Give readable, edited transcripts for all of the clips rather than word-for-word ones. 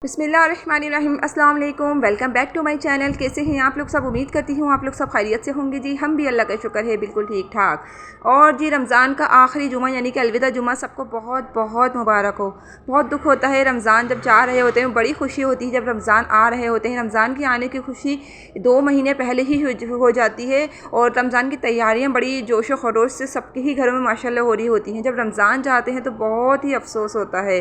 बिस्मिल्लाहिर्रहमानिर्रहीम अस्सलाम वालेकुम। Welcome back to my channel. कैसे हैं आप लोग सब? उम्मीद करती हूँ आप लोग सब खैरियत से होंगे जी। हम भी अल्लाह का शुक्र है बिल्कुल ठीक ठाक। और जी रमज़ान का आखिरी जुमा यानी कि अलविदा जुमा सबको बहुत बहुत मुबारक हो। बहुत दुख होता है रमज़ान जब जा रहे होते हैं, बड़ी खुशी होती है जब रमज़ान आ रहे होते हैं। रमज़ान के आने की खुशी 2 महीने पहले ही हो जाती है और रमज़ान की तैयारियाँ बड़ी जोश व खरोश से सबके ही घरों में माशाल्लाह हो रही होती हैं। जब रमज़ान जाते हैं तो बहुत ही अफसोस होता है,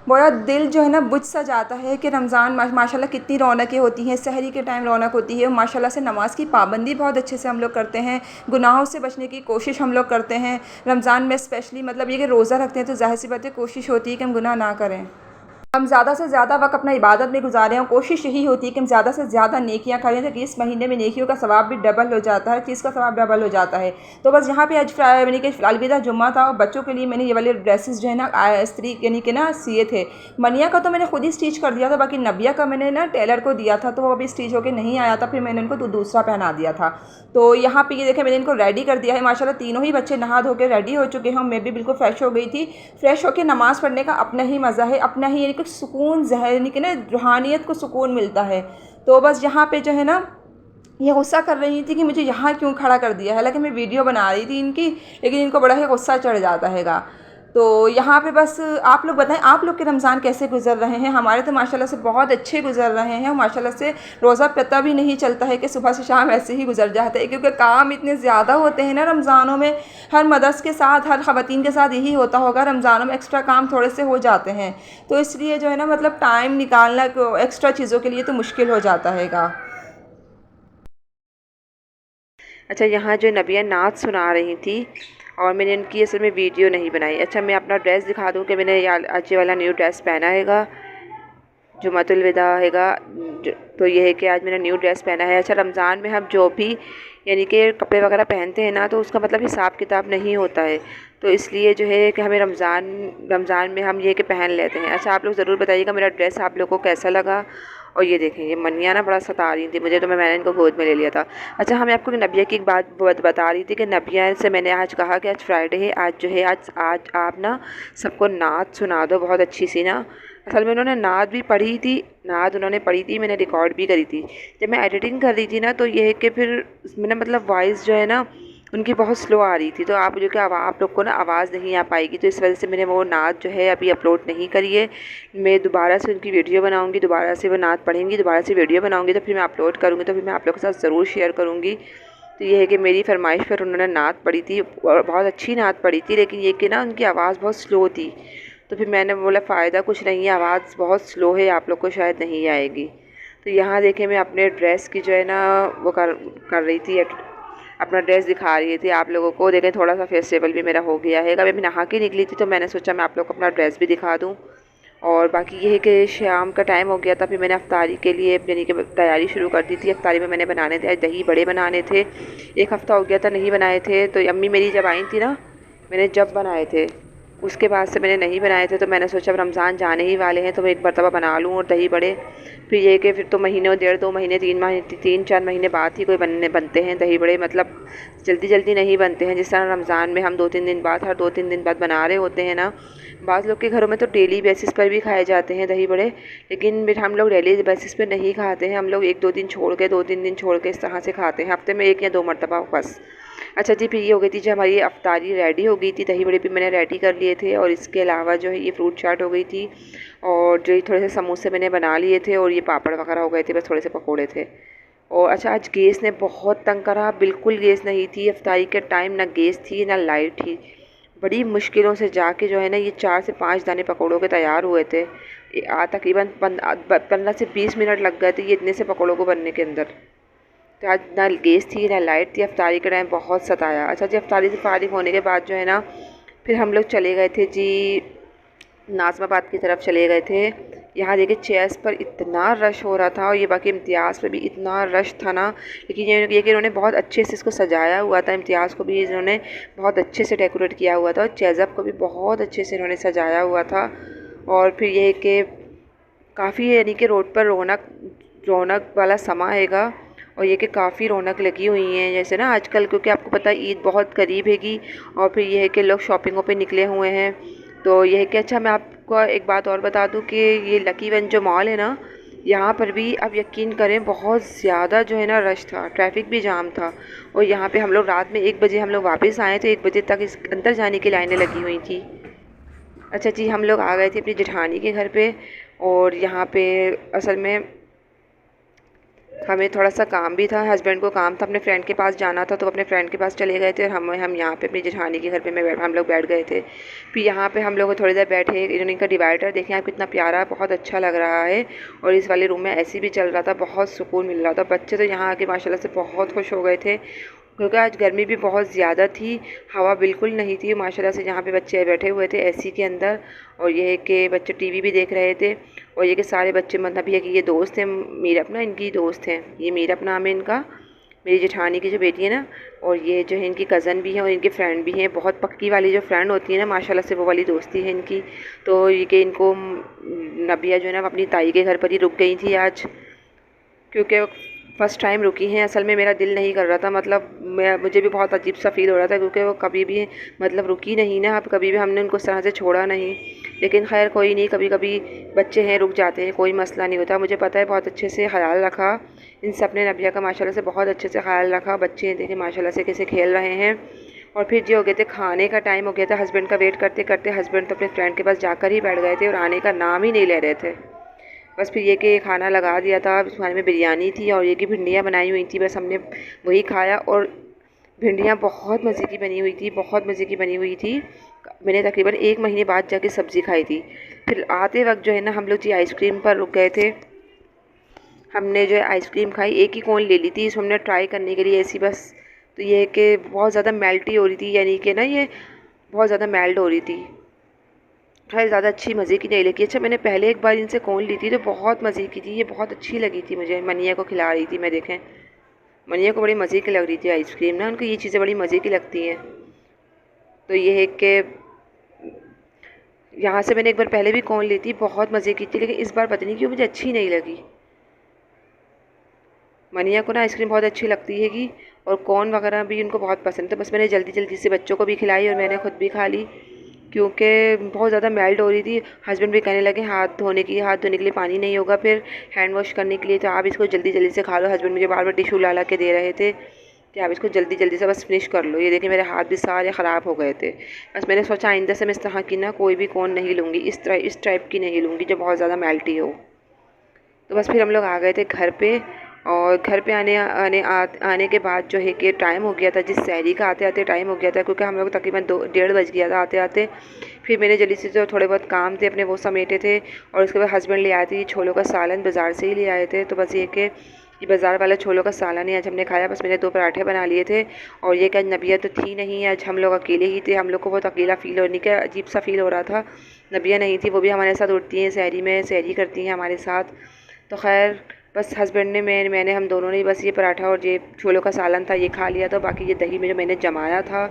बड़ा दिल जो है ना बुझ सा जाता है कि रमज़ान माशाल्लाह कितनी रौनकें होती हैं। सहरी के टाइम रौनक होती है, माशाल्लाह से नमाज़ की पाबंदी बहुत अच्छे से हम लोग करते हैं, गुनाहों से बचने की कोशिश हम लोग करते हैं। रमज़ान में स्पेशली मतलब ये कि रोज़ा रखते हैं तो ज़ाहिर सी बात है कोशिश होती है कि हम गुनाह ना करें, हम ज़्यादा से ज़्यादा वक्त अपना इबादत में गुजारें और कोशिश यही होती है कि हम ज़्यादा से ज़्यादा नेकियां करें ताकि इस महीने में नेकियों का सवाब भी डबल हो जाता है, चीज़ का सवाब डबल हो जाता है। तो बस यहाँ पे आज यानी कि अलविदा जुम्मा था और बच्चों के लिए मैंने ये वाले ड्रेसेस जो है ना स्त्री यानी कि ना सिए थे। मनिया का तो मैंने खुद ही स्टिच कर दिया था, बाकी नबिया का मैंने ना टेलर को दिया था तो वो अभी स्टिच होकर नहीं आया था, फिर मैंने उनको दूसरा पहना दिया था। तो यहाँ पे ये देखें मैंने इनको रेडी कर दिया है। माशाल्लाह तीनों ही बच्चे नहा धो के रेडी हो चुके हैं। मैं भी बिल्कुल फ्रेश हो गई थी। फ्रेश होकर नमाज़ पढ़ने का अपना ही मज़ा है, अपना ही यानी कि सुकून यानी कि ना रूहानियत को सुकून मिलता है। तो बस यहाँ पे जो है ना ये गुस्सा कर रही थी कि मुझे यहाँ क्यों खड़ा कर दिया है, हालांकि मैं वीडियो बना रही थी इनकी, लेकिन इनको बड़ा ही गुस्सा चढ़ जाता हैगा। तो यहाँ पे बस आप लोग बताएं आप लोग के रमज़ान कैसे गुजर रहे हैं? हमारे तो माशाल्लाह से बहुत अच्छे गुजर रहे हैं। माशाल्लाह से रोज़ा पता भी नहीं चलता है कि सुबह से शाम ऐसे ही गुजर जाता है, क्योंकि काम इतने ज़्यादा होते हैं ना रमज़ानों में। हर मदर्स के साथ, हर ख़वातीन के साथ यही होता होगा, रमज़ानों में एक्स्ट्रा काम थोड़े से हो जाते हैं, तो इसलिए जो है ना मतलब टाइम निकालना एक्स्ट्रा चीज़ों के लिए तो मुश्किल हो जाता हैगा। अच्छा, यहाँ जो नबिया नात सुना रही थी और मैंने उनकी असल में वीडियो नहीं बनाई। अच्छा, मैं अपना ड्रेस दिखा दूँ कि मैंने आज ये वाला न्यू ड्रेस पहना हैगा, जुमातुल विदा हैगा। तो ये है कि आज मैंने न्यू ड्रेस पहना है। अच्छा, रमज़ान में हम जो भी यानी कि कपड़े वगैरह पहनते हैं ना, तो उसका मतलब हिसाब किताब नहीं होता है, तो इसलिए जो है कि हमें रमज़ान में हम ये कि पहन लेते हैं। अच्छा, आप लोग ज़रूर बताइएगा मेरा ड्रेस आप लोगों को कैसा लगा। और ये देखें, ये मनिया ना बड़ा सता रही थी मुझे, तो मैंने इनको गोद में ले लिया था। अच्छा, मैं आपको नबिया की एक बात बता रही थी कि नबिया से मैंने आज कहा कि आज फ्राइडे है, आज जो है आज आप ना सबको नात सुना दो बहुत अच्छी सी ना। असल में उन्होंने नात भी पढ़ी थी, नात उन्होंने पढ़ी थी, मैंने रिकॉर्ड भी करी थी। जब मैं एडिटिंग कर रही थी ना, तो ये है कि फिर मैंने मतलब वॉइस जो है ना उनकी बहुत स्लो आ रही थी, तो आप जो कि आप लोग को ना आवाज़ नहीं आ पाएगी, तो इस वजह से मैंने वो नात जो है अभी अपलोड नहीं करी है। मैं दोबारा से उनकी वीडियो बनाऊंगी, दोबारा से वो नात पढ़ेंगी, दोबारा से वीडियो बनाऊंगी, तो फिर मैं अपलोड करूँगी, तो फिर मैं आप लोग के साथ ज़रूर शेयर करूँगी। तो ये है कि मेरी फरमाइश पर उन्होंने नात पढ़ी थी और बहुत अच्छी नात पढ़ी थी, लेकिन ये कि ना उनकी आवाज़ बहुत स्लो थी, तो फिर मैंने बोला फ़ायदा कुछ नहीं है, आवाज़ बहुत स्लो है, आप लोग को शायद नहीं आएगी। तो यहाँ देखें मैं अपने ड्रेस की जो है ना वो कर रही थी, अपना ड्रेस दिखा रही थी आप लोगों को। देखें थोड़ा सा फेस्टिवल भी मेरा हो गया है, अभी मैं नहा के निकली थी, तो मैंने सोचा मैं आप लोग को अपना ड्रेस भी दिखा दूँ। और बाकी ये है कि शाम का टाइम हो गया था, फिर मैंने अफ्तारी के लिए यानी कि तैयारी शुरू कर दी थी। अफ्तारी में मैंने बनाने थे आज दही बड़े बनाने थे, एक हफ़्ता हो गया था नहीं बनाए थे, तो अम्मी मेरी जब आई थी ना मैंने जब बनाए थे, उसके बाद से मैंने नहीं बनाए थे, तो मैंने सोचा अब रमज़ान जाने ही वाले हैं तो मैं एक मरतबा बना लूँ और दही बड़े। फिर ये कि फिर तो महीने और 1.5-2 महीने 3-4 महीने बाद ही कोई बनते हैं दही बड़े, मतलब जल्दी जल्दी नहीं बनते हैं। जिस तरह रमज़ान में हम 2-3 दिन बाद, हर 2-3 दिन बाद बना रहे होते हैं ना। बाज़ लोग के घरों में तो डेली बेसिस पर भी खाए जाते हैं दही बड़े, लेकिन फिर हम लोग डेली बेसिस पर नहीं खाते हैं, हम लोग 1-2 दिन छोड़ के 2-3 दिन छोड़ के इस तरह से खाते हैं, हफ्ते में 1 या 2 मरतबा बस। अच्छा जी, फिर ये हो गई थी जो हमारी अफ्तारी रेडी हो गई थी, दही बड़े भी मैंने रेडी कर लिए थे, और इसके अलावा जो है ये फ्रूट चाट हो गई थी, और जो थोड़े से समोसे मैंने बना लिए थे, और ये पापड़ वगैरह हो गए थे, बस थोड़े से पकोड़े थे। और अच्छा, आज गैस ने बहुत तंग करा, बिल्कुल गैस नहीं थी अफ्तारी के टाइम, ना गैस थी ना लाइट थी। बड़ी मुश्किलों से जाके जो है ना ये 4 से 5 दाने पकौड़ों के तैयार हुए थे। तकरीबन 15 से 20 मिनट लग गए थे ये इतने से पकौड़ों को बनने के अंदर। तो आज ना गैस थी ना लाइट थी, अफ्तारी के टाइम बहुत सताया। अच्छा जी, अफ्तारी से फारिग होने के बाद जो है ना फिर हम लोग चले गए थे जी नाज़माबाद की तरफ चले गए थे। यहाँ देखिए चेयर्स पर इतना रश हो रहा था, और ये बाकी इम्तियाज़ पर भी इतना रश था ना, लेकिन ये कि इन्होंने बहुत अच्छे से इसको सजाया हुआ था। इम्तियाज़ को भी इन्होंने बहुत अच्छे से डेकोरेट किया हुआ था, और चेज़ब को भी बहुत अच्छे से इन्होंने सजाया हुआ था। और फिर ये कि काफ़ी यानी कि रोड पर रौनक वाला समा हैगा, और ये कि काफ़ी रौनक लगी हुई है जैसे ना आजकल, क्योंकि आपको पता है ईद बहुत करीब हैगी, और फिर ये है कि लोग शॉपिंगों पे निकले हुए हैं। तो ये है कि अच्छा, मैं आप आपको एक बात और बता दूं कि ये लकी वन जो मॉल है ना, यहाँ पर भी आप यकीन करें बहुत ज़्यादा जो है ना रश था, ट्रैफिक भी जाम था। और यहाँ पे हम लोग रात में 1 बजे हम लोग वापस आए थे, 1 बजे तक इस अंदर जाने की लाइनें लगी हुई थी। अच्छा जी, हम लोग आ गए थे अपनी जेठानी के घर पे। और यहाँ पे असल में हमें थोड़ा सा काम भी था, हस्बैंड को काम था, अपने फ्रेंड के पास जाना था, तो अपने फ्रेंड के पास चले गए थे। और हम यहाँ पे अपनी जेठानी के घर पे हम लोग बैठ गए थे। फिर यहाँ पे हम लोग थोड़ी देर बैठे, इन्होंने का डिवाइडर देखें आप कितना प्यारा है, बहुत अच्छा लग रहा है। और इस वाले रूम में ऐसी भी चल रहा था, बहुत सुकून मिल रहा था। बच्चे तो यहाँ आके माशाल्लाह से बहुत खुश हो गए थे, क्योंकि आज गर्मी भी बहुत ज़्यादा थी, हवा बिल्कुल नहीं थी। माशाल्लाह से यहाँ पे बच्चे बैठे हुए थे एसी के अंदर, और ये है कि बच्चे टीवी भी देख रहे थे। और ये कि सारे बच्चे, मतलब ये कि ये दोस्त हैं मीरब ना, इनकी दोस्त हैं, ये मीरब नाम है इनका, मेरी जेठानी की जो बेटी है ना। और ये जो है इनकी कज़न भी है और इनके फ्रेंड भी हैं, बहुत पक्की वाली जो फ्रेंड होती है ना माशाल्लाह से, वो वाली दोस्ती है इनकी। तो ये कि इनको नबिया जो है ना अपनी ताई के घर पर ही रुक गई थी आज, क्योंकि फ़र्स्ट टाइम रुकी हैं। असल में मेरा दिल नहीं कर रहा था, मतलब मुझे भी बहुत अजीब सा फ़ील हो रहा था, क्योंकि वो कभी भी मतलब रुकी नहीं ना, अब कभी भी हमने उनको इस तरह से छोड़ा नहीं। लेकिन खैर कोई नहीं, कभी कभी बच्चे हैं रुक जाते हैं, कोई मसला नहीं होता। मुझे पता है बहुत अच्छे से ख्याल रखा इन सब ने नबिया का, माशाल्लाह से बहुत अच्छे से ख्याल रखा। बच्चे देखे माशाल्लाह से कैसे खेल रहे हैं। और फिर जो हो गए थे, खाने का टाइम हो गया था, हस्बैंड का वेट करते करते हस्बैंड तो अपने फ्रेंड के पास जाकर ही बैठ गए थे और आने का नाम ही नहीं ले रहे थे। बस फिर ये कि खाना लगा दिया था, उस खाने में बिरयानी थी और ये कि भिंडियाँ बनाई हुई थी, बस हमने वही खाया। और भिंडियाँ बहुत मज़े की बनी हुई थी, बहुत मज़े की बनी हुई थी। मैंने तकरीबन 1 महीने बाद जाके सब्ज़ी खाई थी। फिर आते वक्त जो है ना हम लोग जी आइसक्रीम पर रुक गए थे। हमने जो है आइसक्रीम खाई, एक ही कोन ले ली थी, इसको हमने ट्राई करने के लिए ऐसी बस। तो ये है कि बहुत ज़्यादा मेल्टी हो रही थी, यानी कि ना ये बहुत ज़्यादा मेल्ट हो रही थी। खैर ज़्यादा अच्छी मज़े की नहीं लगी। अच्छा, मैंने पहले एक बार इनसे कोन ली थी तो बहुत मज़े की थी, ये बहुत अच्छी लगी थी मुझे। मनिया को खिला रही थी मैं, देखें मनिया को बड़ी मज़े की लग रही थी आइसक्रीम ना, उनको ये चीज़ें बड़ी मज़े की लगती हैं। तो ये है कि यहाँ से मैंने एक बार पहले भी कोन ली थी, बहुत मज़े की थी, लेकिन इस बार पता नहीं क्यों मुझे अच्छी नहीं लगी। मनिया को ना आइसक्रीम बहुत अच्छी लगती है कि, और कोन वगैरह भी उनको बहुत पसंद है। बस मैंने जल्दी जल्दी से बच्चों को भी खिलाई और मैंने खुद भी खा ली, क्योंकि बहुत ज़्यादा मेल्ट हो रही थी। हस्बैंड भी कहने लगे हाथ धोने के लिए पानी नहीं होगा फिर हैंड वॉश करने के लिए, तो आप इसको जल्दी जल्दी से खा लो। हस्बैंड मुझे बार बार टिशू ला के दे रहे थे कि आप इसको जल्दी जल्दी से बस फिनिश कर लो। ये देखिए मेरे हाथ भी सारे ख़राब हो गए थे। बस मैंने सोचा आइंदा से मैं इस तरह की ना कोई भी कोन नहीं लूँगी, इस टाइप की नहीं लूँगी जो बहुत ज़्यादा मेल्टी हो। तो बस फिर हम लोग आ गए थे घर पे। और घर पे आने के बाद जो है कि टाइम हो गया था, जिस सहरी का आते आते टाइम हो गया था, क्योंकि हम लोग तकरीबन 1:30 बज गया था आते आते। फिर मेरे जल्दी से जो थोड़े बहुत काम थे अपने वो समेटे थे। और उसके बाद हस्बैंड ले आए थे छोलों का सालन, बाज़ार से ही ले आए थे। तो बस ये कि ये बाज़ार वाला छोलों का सालन ही आज हमने खाया। बस मैंने 2 पराठे बना लिए थे। और ये कि आज नबिया तो थी नहीं, आज हम लोग अकेले ही थे। हम लोग को बहुत अकेला फ़ील होने का अजीब सा फ़ील हो रहा था। नबिया नहीं थी, वो भी हमारे साथ उठती हैं सहरी में, सहरी करती हैं हमारे साथ। तो खैर बस हस्बैंड ने मैंने हम दोनों ने बस ये पराठा और ये छोलों का सालन था ये खा लिया था। बाकी ये दही में जो मैंने जमाया था,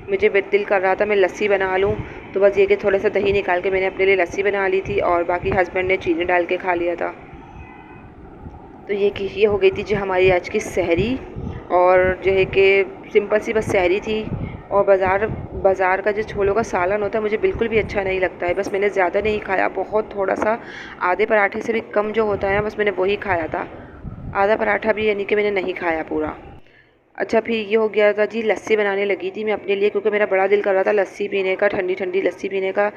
मुझे दिल कर रहा था मैं लस्सी बना लूँ, तो बस ये कि थोड़ा सा दही निकाल के मैंने अपने लिए लस्सी बना ली थी। और बाकी हस्बैंड ने चीनी डाल के खा लिया था। तो ये हो गई थी जो हमारी आज की सहरी। और जो है कि सिंपल सी बस सहरी थी। और बाज़ार का जो छोलों का सालन होता है मुझे बिल्कुल भी अच्छा नहीं लगता है। बस मैंने ज़्यादा नहीं खाया, बहुत थोड़ा सा, आधे पराठे से भी कम जो होता है ना, बस मैंने वही खाया था। आधा पराठा भी यानी कि मैंने नहीं खाया पूरा। अच्छा, फिर ये हो गया था जी, लस्सी बनाने लगी थी मैं अपने लिए, क्योंकि मेरा बड़ा दिल कर रहा था लस्सी पीने का, ठंडी ठंडी लस्सी पीने का।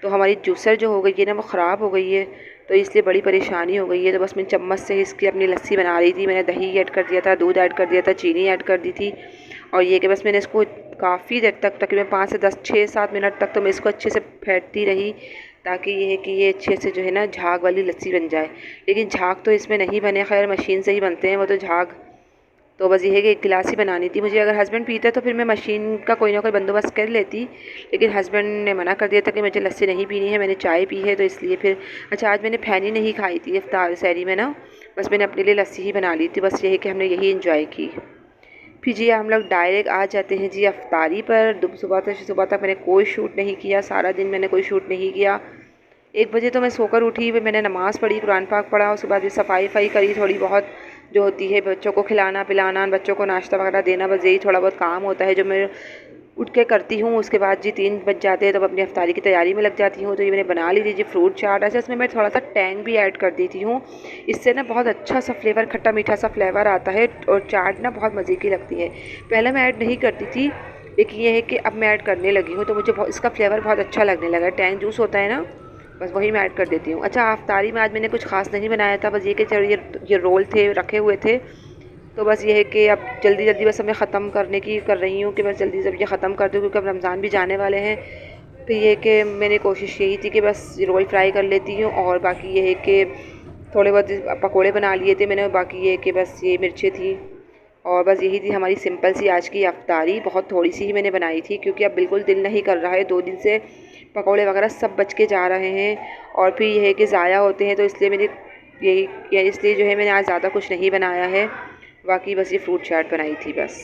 तो हमारी जूसर जो हो गई है ना वो ख़राब हो गई है, तो इसलिए बड़ी परेशानी हो गई है। तो बस मैं चम्मच से इसकी अपनी लस्सी बना रही थी। मैंने दही ऐड कर दिया था, दूध ऐड कर दिया था, चीनी ऐड कर दी थी। और ये कि बस मैंने इसको काफ़ी देर तक, तकरीबन 5 से 10 6-7 मिनट तक तो मैं इसको अच्छे से फेंटती रही, ताकि ये है कि ये अच्छे से जो है ना झाग वाली लस्सी बन जाए। लेकिन झाग तो इसमें नहीं बने, खैर मशीन से ही बनते हैं वो तो झाग। तो बस ये है कि 1 गिलास ही बनानी थी मुझे। अगर हस्बैंड पीते तो फिर मैं मशीन का कोई ना कोई बंदोबस्त कर लेती, लेकिन हस्बैंड ने मना कर दिया था कि मुझे लस्सी नहीं पीनी है, मैंने चाय पी है, तो इसलिए फिर। अच्छा, आज मैंने फैनी नहीं खाई थी इफ्तार सहरी में ना, बस मैंने अपने लिए लस्सी ही बना ली थी। बस ये है कि हमने यही इंजॉय की। फिर जी हम लोग डायरेक्ट आ जाते हैं जी अफ्तारी पर। सुबह तक मैंने कोई शूट नहीं किया, सारा दिन मैंने कोई शूट नहीं किया। 1 बजे तो मैं सोकर उठी, फिर मैंने नमाज़ पढ़ी, कुरान पाक पढ़ा, उसके बाद सफाई वफ़ाई करी थोड़ी बहुत जो होती है, बच्चों को खिलाना पिलाना, बच्चों को नाश्ता वगैरह देना, बस यही थोड़ा बहुत काम होता है जो मैं उठ के करती हूँ। उसके बाद जी 3 बज जाते हैं, तब अपनी इफ्तारी की तैयारी में लग जाती हूँ। तो ये मैंने बना ली थी जी फ्रूट चाट। ऐसे इसमें मैं थोड़ा सा टैंग भी ऐड कर देती हूँ, इससे ना बहुत अच्छा सा फ्लेवर, खट्टा मीठा सा फ्लेवर आता है और चाट ना बहुत मज़े की लगती है। पहले मैं ऐड नहीं करती थी, लेकिन ये है कि अब मैं ऐड करने लगी हूँ, तो मुझे बहुत इसका फ्लेवर बहुत अच्छा लगने लगा। टैंग जूस होता है ना, बस वही मैं ऐड कर देती हूँ। अच्छा, इफ्तारी में आज मैंने कुछ खास नहीं बनाया था, बस ये कि चलो ये रोल थे रखे हुए थे, तो बस ये है कि अब जल्दी जल्दी बस हमें ख़त्म करने की कर रही हूँ कि बस जल्दी से ये ख़त्म कर दूँ, क्योंकि अब रमज़ान भी जाने वाले हैं। तो ये कि मैंने कोशिश यही थी कि बस रोल फ्राई कर लेती हूँ, और बाकी ये है कि थोड़े बहुत पकोड़े बना लिए थे मैंने, बाकी ये कि बस ये मिर्चें थी, और बस यही थी हमारी सिंपल सी आज की इफ्तारी। बहुत थोड़ी सी ही मैंने बनाई थी, क्योंकि अब बिल्कुल दिल नहीं कर रहा है, 2 दिन से पकोड़े वगैरह सब बच के जा रहे हैं, और फिर यह है कि ज़ाया होते हैं, तो इसलिए मैंने इसलिए जो है मैंने आज ज़्यादा कुछ नहीं बनाया है। बाकी बस ये फ्रूट चाट बनाई थी बस,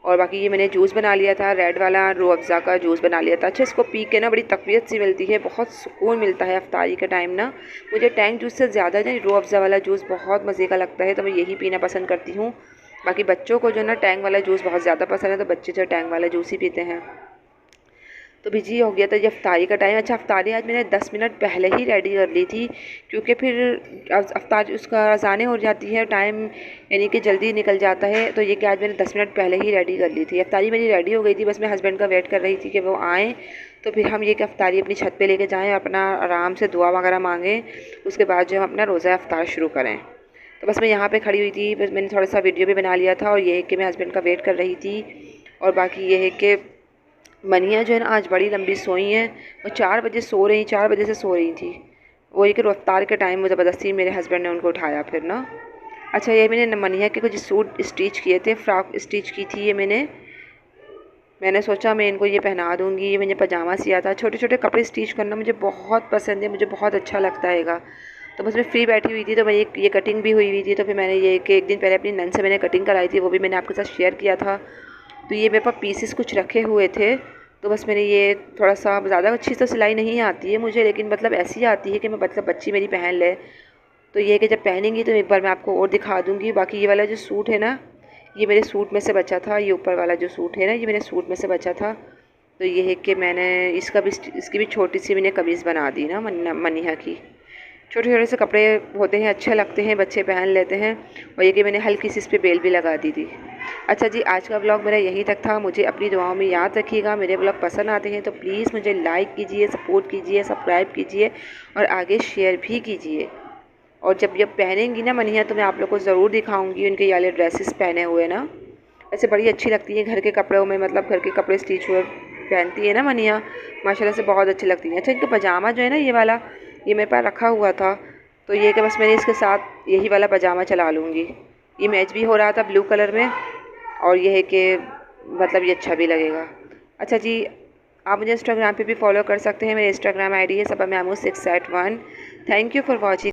और बाकी ये मैंने जूस बना लिया था, रेड वाला रूह अफ़ज़ा का जूस बना लिया था। अच्छा, इसको पी के ना बड़ी तक़वियत सी मिलती है, बहुत सुकून मिलता है इफ्तारी के टाइम ना। मुझे टैंग जूस से ज़्यादा ना रूह अफ़ज़ा वाला जूस बहुत मज़े का लगता है, तो मैं यही पीना पसंद करती हूँ। बाकी बच्चों को जो ना टैंग वाला जूस बहुत ज़्यादा पसंद है, तो बच्चे जो टैंग वाला जूस ही पीते हैं। तो बिजी हो गया था ये इफ्तारी का टाइम। अच्छा, इफ्तारी आज मैंने 10 मिनट पहले ही रेडी कर ली थी, क्योंकि फिर इफ्तार उसका अज़ानें हो जाती है, टाइम यानी कि जल्दी निकल जाता है। तो ये कि आज मैंने 10 मिनट पहले ही रेडी कर ली थी। इफ्तारी मेरी रेडी हो गई थी, बस मैं हस्बैंड का वेट कर रही थी कि वो आएँ, तो फिर हम ये कि इफ्तारी अपनी छत पे लेके जाएँ, अपना आराम से दुआ वगैरह मांगें, उसके बाद जो हम अपना रोज़ा इफ्तार शुरू करें। तो बस मैं यहाँ पे खड़ी हुई थी, बस मैंने थोड़ा सा वीडियो भी बना लिया था, और ये है कि मैं हस्बैंड का वेट कर रही थी। और बाकी ये है कि मनिया जो है ना आज बड़ी लंबी सोई हैं, वो 4 बजे सो रही, 4 बजे से सो रही थी। वो ये कि इफ्तार के टाइम में ज़बरदस्ती मेरे हस्बैंड ने उनको उठाया फिर ना। अच्छा, ये मैंने मनिया के कुछ सूट स्टिच किए थे, फ्रॉक स्टिच की थी ये मैंने सोचा मैं इनको ये पहना दूँगी। ये मैंने पजामा सिया था। छोटे छोटे कपड़े स्टिच करना मुझे बहुत पसंद है, मुझे बहुत अच्छा लगता है। तो बस मैं फ्री बैठी हुई थी, तो मैं ये कटिंग भी हुई थी, तो फिर मैंने ये कि एक दिन पहले अपनी नन से मैंने कटिंग कराई थी, वो भी मैंने आपके साथ शेयर किया था। तो ये मेरे पास पीसेस कुछ रखे हुए थे, तो बस मैंने ये थोड़ा सा, ज़्यादा अच्छी तो सिलाई नहीं आती है मुझे, लेकिन मतलब ऐसी आती है कि मैं मतलब बच्ची मेरी पहन ले। तो ये कि जब पहनेंगी तो एक बार मैं आपको और दिखा दूँगी। बाकी ये वाला जो सूट है ना, ये मेरे सूट में से बचा था। ये ऊपर वाला जो सूट है ना, ये मेरे सूट में से बचा था। तो ये है कि मैंने इसकी भी छोटी सी मैंने कमीज़ बना दी ना मनिया की। छोटे छोटे से कपड़े होते हैं, अच्छे लगते हैं, बच्चे पहन लेते हैं। और ये कि मैंने हल्की सी इस पर बेल भी लगा दी थी। अच्छा जी, आज का व्लॉग मेरा यहीं तक था। मुझे अपनी दुआओं में याद रखिएगा। मेरे व्लॉग पसंद आते हैं तो प्लीज़ मुझे लाइक कीजिए, सपोर्ट कीजिए, सब्सक्राइब कीजिए, और आगे शेयर भी कीजिए। और जब ये पहनेंगी ना मनिया, तो मैं आप लोग को ज़रूर दिखाऊंगी उनके ये वाले ड्रेसेस पहने हुए ना। ऐसे बड़ी अच्छी लगती हैं घर के कपड़ों में, मतलब घर के कपड़े स्टिच हुए पहनती है ना मनिया, माशाल्लाह से बहुत अच्छी लगती हैं। अच्छा, इनका पजामा जो है ना, ये वाला, ये मेरे पास रखा हुआ था, तो ये कि बस मैंने इसके साथ यही वाला पजामा चला लूँगी। ये मैच भी हो रहा था ब्लू कलर में, और ये है कि मतलब ये अच्छा भी लगेगा। अच्छा जी, आप मुझे इंस्टाग्राम पे भी फॉलो कर सकते हैं। मेरे इंस्टाग्राम आईडी है Saba Mahmood 681। Thank you for watching.